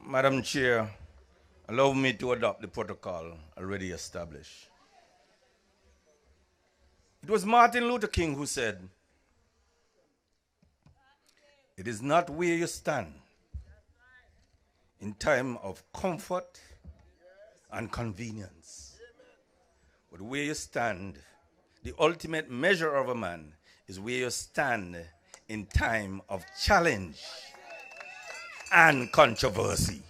Madam Chair, allow me to adopt the protocol already established. It was Martin Luther King who said, "It is not where you stand in time of comfort and convenience, but where you stand. The ultimate measure of a man is where you stand in time of challenge and controversy."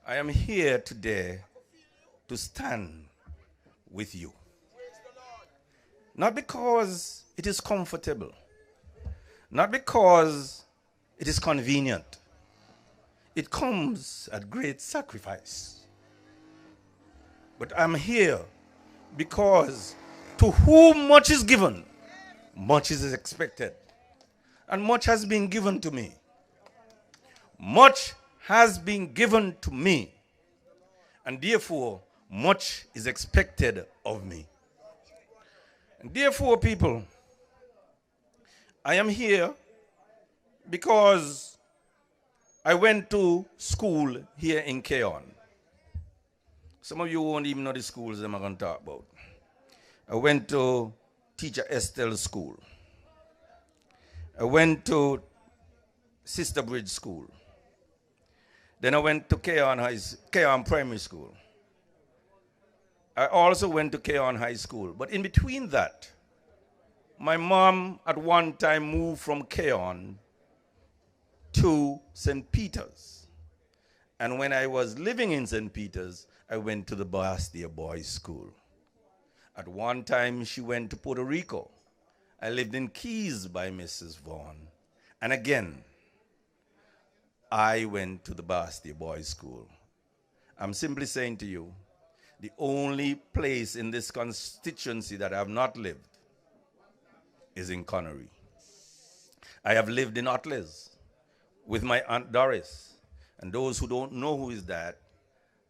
I am here today to stand with you. Not because it is comfortable, not because it is convenient. It comes at great sacrifice. But I'm here because to whom much is given, much is expected. And much has been given to me. Much has been given to me. And therefore, much is expected of me. And therefore, people, I am here because I went to school here in Keon. Some of you won't even know the schools I'm going to talk about. I went to Teacher Estelle's school. I went to Sister Bridge School. Then I went to Keon Primary School. I also went to Keon High School. But in between that, my mom at one time moved from Keon to St. Peter's. And when I was living in St. Peter's, I went to the Bastia Boys School. At one time, she went to Puerto Rico. I lived in Keys by Mrs. Vaughn. And again, I went to the Bastia Boys School. I'm simply saying to you, the only place in this constituency that I have not lived is in Connery. I have lived in Otles with my Aunt Doris. And those who don't know who is that,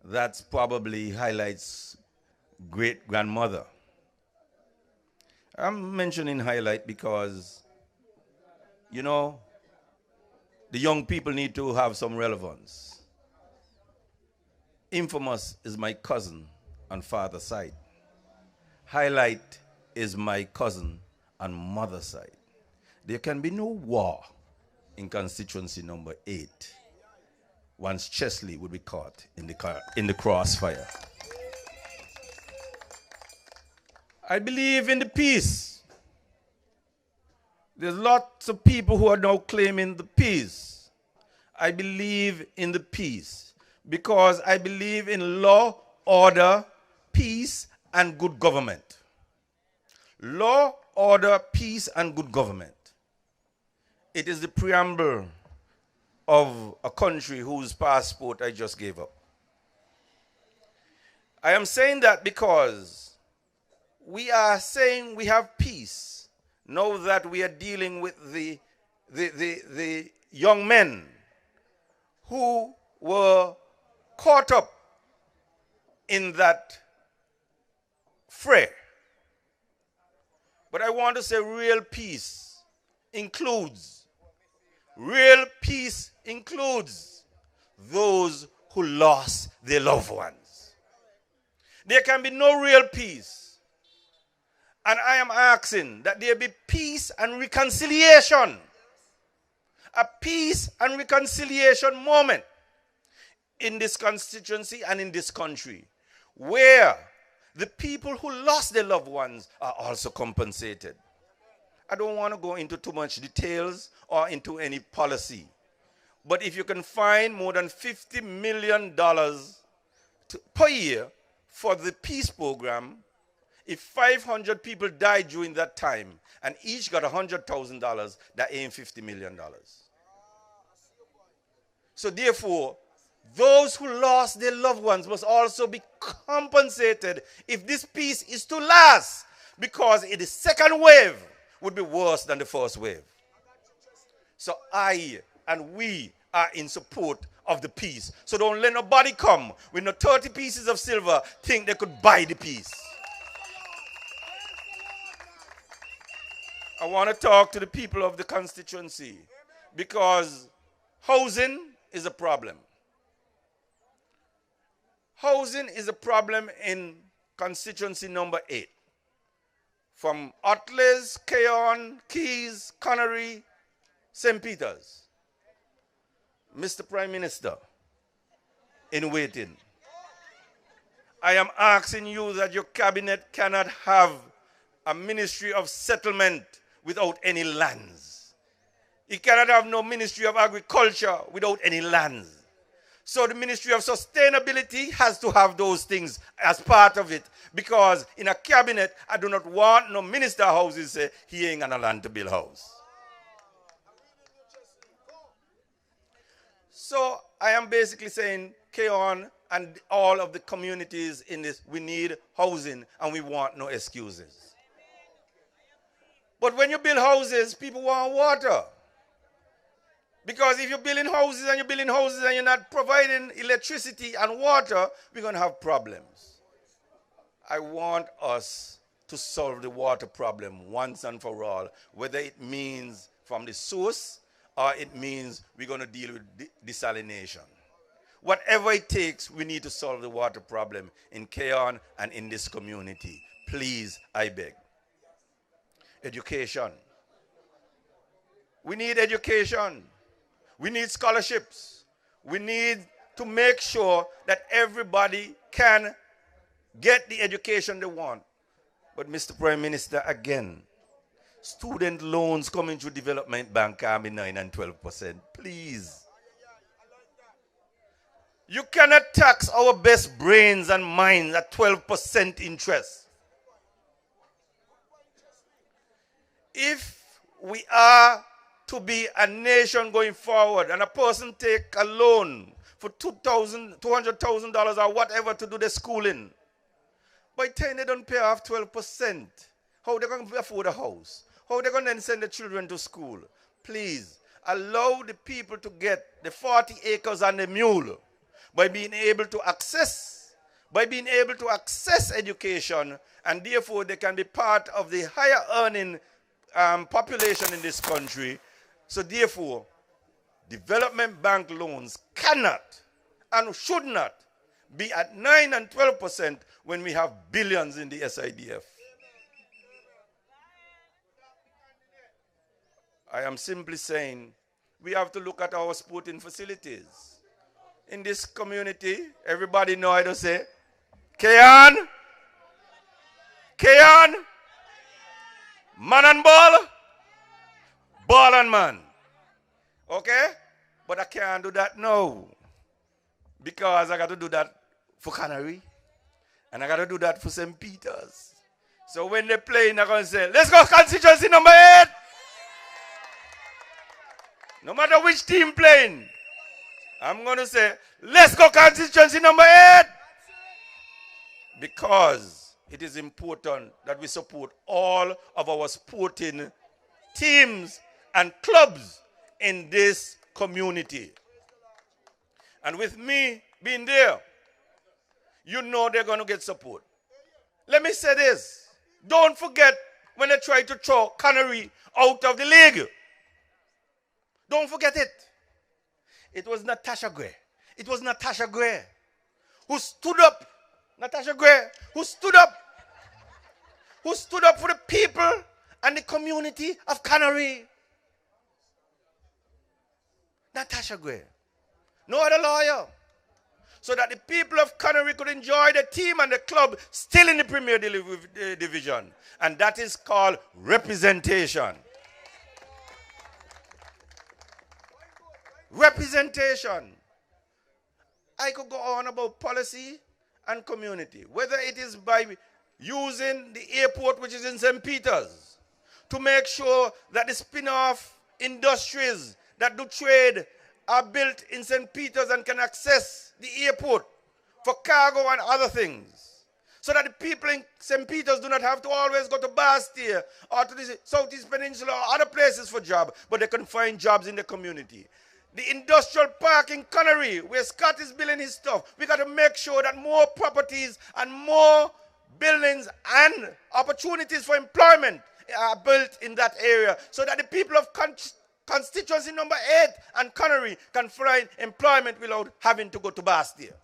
that's probably Highlight's great-grandmother. I'm mentioning Highlight because, you know, the young people need to have some relevance. Infamous is my cousin on father's side. Highlight is my cousin on mother's side. There can be no war in constituency number 8 once Chesley would be caught in the crossfire. I believe in the peace. There's lots of people who are now claiming the peace. I believe in the peace because I believe in law, order, peace, and good government. Law, order, peace, and good government. It is the preamble of a country whose passport I just gave up. I am saying that because we are saying we have peace now that we are dealing with the young men who were caught up in that fray. But I want to say real peace includes those who lost their loved ones. There can be no real peace. And I am asking that there be peace and reconciliation. A peace and reconciliation moment in this constituency and in this country, where the people who lost their loved ones are also compensated. I don't want to go into too much details or into any policy. But if you can find more than $50 million per year for the peace program, if 500 people died during that time and each got $100,000, that ain't $50 million. So therefore, those who lost their loved ones must also be compensated if this peace is to last, because the second wave would be worse than the first wave. So I and we are in support of the peace. So don't let nobody come with no 30 pieces of silver think they could buy the peace. I want to talk to the people of the constituency because housing is a problem. Housing is a problem in constituency number 8. From Otles, Keyon, Keys, Connery, St. Peter's. Mr. Prime Minister, in waiting, I am asking you that your cabinet cannot have a ministry of settlement without any lands. It cannot have no ministry of agriculture without any lands. So the Ministry of Sustainability has to have those things as part of it. Because in a cabinet, I do not want no minister of houses say he ain't got a land to build house. So I am basically saying, Keon and all of the communities in this, we need housing and we want no excuses. But when you build houses, people want water. Because if you're building houses and you're not providing electricity and water, we're going to have problems. I want us to solve the water problem once and for all, whether it means from the source or it means we're going to deal with desalination. Whatever it takes, we need to solve the water problem in Keon and in this community. Please, I beg. Education. We need education. We need scholarships. We need to make sure that everybody can get the education they want. But Mr. Prime Minister, again, student loans coming through Development Bank can be 9 and 12%. Please. You cannot tax our best brains and minds at 12% interest. If we are to be a nation going forward and a person take a loan for $200,000 or whatever to do their schooling, by the time they don't pay off 12%, how are they going to afford a house? How are they going to then send the children to school? Please, allow the people to get the 40 acres and the mule by being able to access education, and therefore they can be part of the higher earning population in this country. So therefore, development bank loans cannot and should not be at 9 and 12% when we have billions in the SIDF. I am simply saying we have to look at our sporting facilities. In this community, everybody know how to say, Keon, man and ball, ball and man. Okay? But I can't do that now. Because I got to do that for Canary. And I got to do that for St. Peter's. So when they play, they're going to say, let's go constituency number 8. No matter which team playing, I'm going to say, let's go constituency number 8. Because it is important that we support all of our sporting teams and clubs in this community. And with me being there, you know they're going to get support. Let me say this. Don't forget when they try to throw Canary out of the league. Don't forget it. It was Natasha Gray. It was Natasha Gray who stood up. Natasha Gray who stood up. Who stood up for the people and the community of Canary. Natasha Gray. No other lawyer. So that the people of Canary could enjoy the team and the club still in the Premier Division. And that is called representation. Representation. I could go on about policy and community. Whether it is by using the airport, which is in St. Peter's, to make sure that the spin-off industries that do trade are built in St. Peter's and can access the airport for cargo and other things. So that the people in St. Peter's do not have to always go to Bastille or to the Southeast Peninsula or other places for jobs, but they can find jobs in the community. The industrial park in Canary, where Scott is building his stuff, we got to make sure that more properties and more buildings and opportunities for employment are built in that area so that the people of constituency number 8 and Connery can find employment without having to go to Bastille.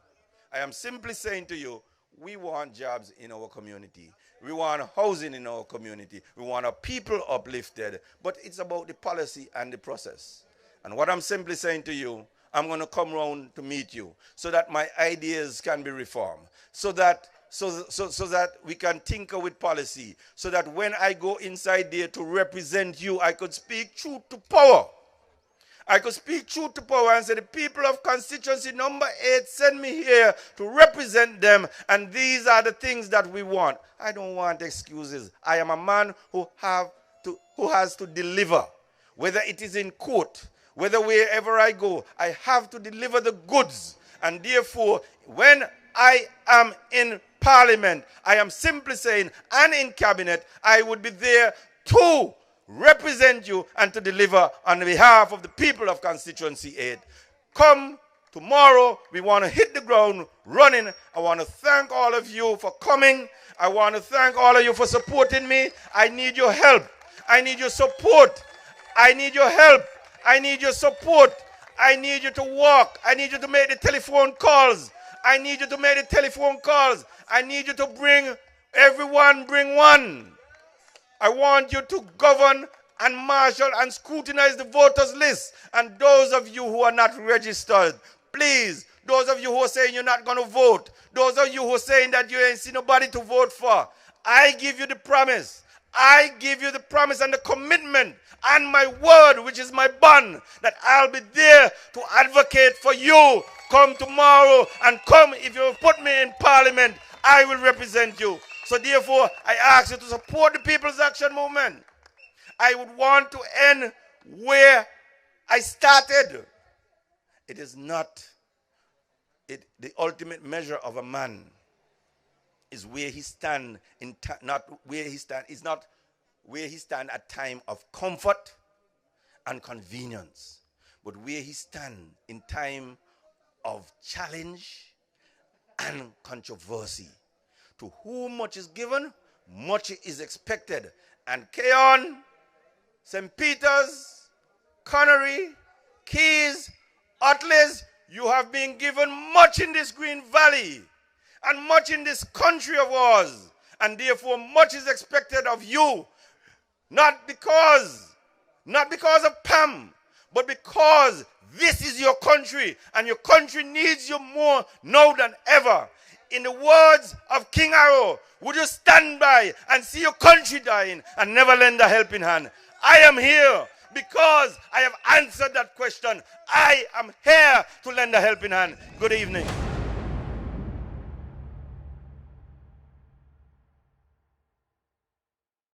I am simply saying to you, we want jobs in our community. We want housing in our community. We want our people uplifted. But it's about the policy and the process. And what I'm simply saying to you, I'm going to come round to meet you so that my ideas can be reformed, so that we can tinker with policy, so that when I go inside there to represent you, I could speak truth to power. I could speak truth to power and say, the people of constituency number 8 send me here to represent them, and these are the things that we want. I don't want excuses. I am a man who has to deliver, whether it is in court, whether wherever I go, I have to deliver the goods. And therefore, when I am in Parliament, I am simply saying, and in Cabinet, I would be there to represent you and to deliver on behalf of the people of Constituency 8. Come tomorrow, we want to hit the ground running. I want to thank all of you for coming. I want to thank all of you for supporting me. I need your help. I need your support. I need your help. I need your support. I need you to walk. I need you to make the telephone calls. I need you to make the telephone calls. I need you to bring everyone, bring one. I want you to govern and marshal and scrutinize the voters list. And those of you who are not registered, please, those of you who are saying you're not going to vote, those of you who are saying that you ain't see nobody to vote for, I give you the promise. I give you the promise and the commitment and my word, which is my bond, that I'll be there to advocate for you. Come tomorrow, and come, if you put me in Parliament, I will represent you. So therefore, I ask you to support the People's Action Movement. I would want to end where I started. It is not the ultimate measure of a man is where he stand in not where he stand is not where he stand at time of comfort and convenience, but where he stand in time of challenge and controversy. To whom much is given, much is expected. And Keon, St. Peter's, Connery, Keys, Utleys, you have been given much in this Green Valley and much in this country of ours. And therefore much is expected of you. Not because of PAM, but because this is your country and your country needs you more now than ever. In the words of King Arrow, would you stand by and see your country dying and never lend a helping hand? I am here because I have answered that question. I am here to lend a helping hand. Good evening.